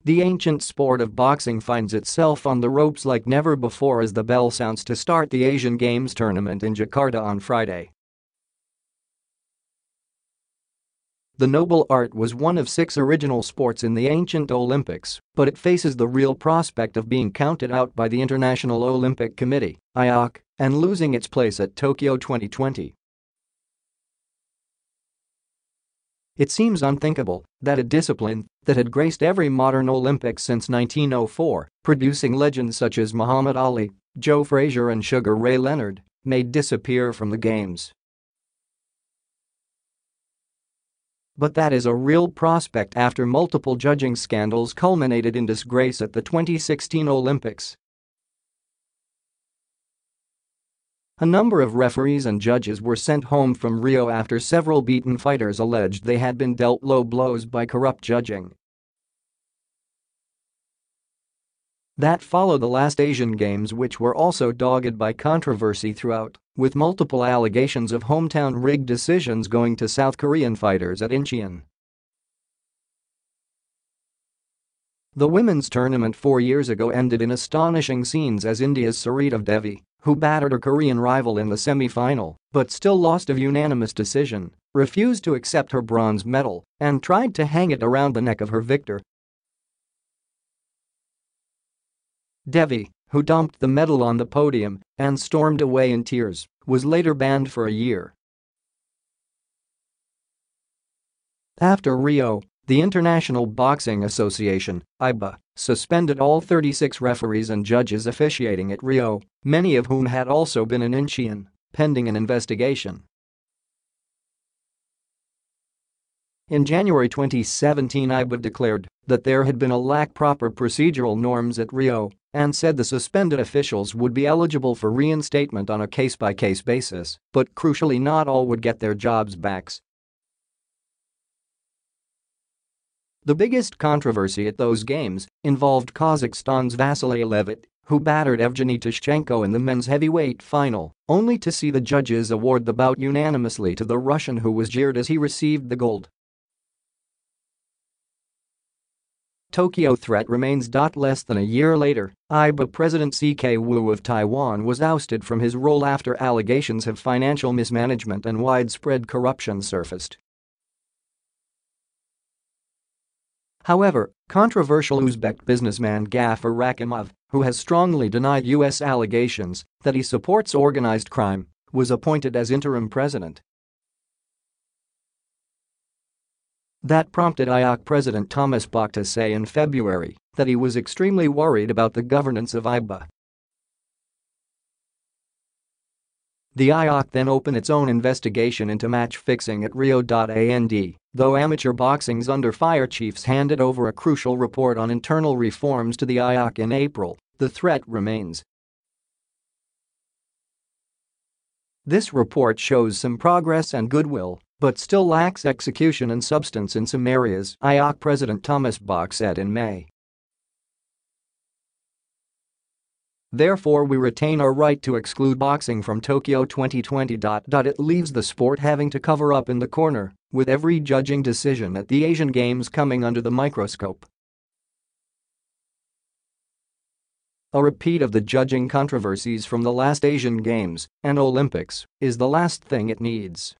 The ancient sport of boxing finds itself on the ropes like never before as the bell sounds to start the Asian Games tournament in Jakarta on Friday. The noble art was one of 6 original sports in the ancient Olympics, but it faces the real prospect of being counted out by the International Olympic Committee (IOC) and losing its place at Tokyo 2020. It seems unthinkable that a discipline that had graced every modern Olympics since 1904, producing legends such as Muhammad Ali, Joe Frazier and Sugar Ray Leonard, may disappear from the Games. But that is a real prospect after multiple judging scandals culminated in disgrace at the 2016 Olympics. A number of referees and judges were sent home from Rio after several beaten fighters alleged they had been dealt low blows by corrupt judging. That followed the last Asian Games, which were also dogged by controversy throughout, with multiple allegations of hometown rigged decisions going to South Korean fighters at Incheon. The women's tournament 4 years ago ended in astonishing scenes as India's Sarita Devi, who battered her Korean rival in the semi-final but still lost a unanimous decision, refused to accept her bronze medal and tried to hang it around the neck of her victor. Devi, who dumped the medal on the podium and stormed away in tears, was later banned for a year. After Rio, the International Boxing Association (IBA) suspended all 36 referees and judges officiating at Rio, many of whom had also been in Incheon, pending an investigation. In January 2017, IBA declared that there had been a lack of proper procedural norms at Rio and said the suspended officials would be eligible for reinstatement on a case-by-case basis, but crucially not all would get their jobs back. The biggest controversy at those games involved Kazakhstan's Vasily Levit, who battered Evgeny Tishchenko in the men's heavyweight final, only to see the judges award the bout unanimously to the Russian, who was jeered as he received the gold. Tokyo threat remains. Less than a year later, IBA President CK Wu of Taiwan was ousted from his role after allegations of financial mismanagement and widespread corruption surfaced. However, controversial Uzbek businessman Gafar Rakimov, who has strongly denied U.S. allegations that he supports organized crime, was appointed as interim president. That prompted IOC President Thomas Bach to say in February that he was extremely worried about the governance of IBA. The IOC then opened its own investigation into match fixing at Rio. Though amateur boxing's under fire chiefs handed over a crucial report on internal reforms to the IOC in April, the threat remains. This report shows some progress and goodwill, but still lacks execution and substance in some areas, IOC President Thomas Bach said in May. Therefore, we retain our right to exclude boxing from Tokyo 2020. It leaves the sport having to cover up in the corner, with every judging decision at the Asian Games coming under the microscope. A repeat of the judging controversies from the last Asian Games and Olympics is the last thing it needs.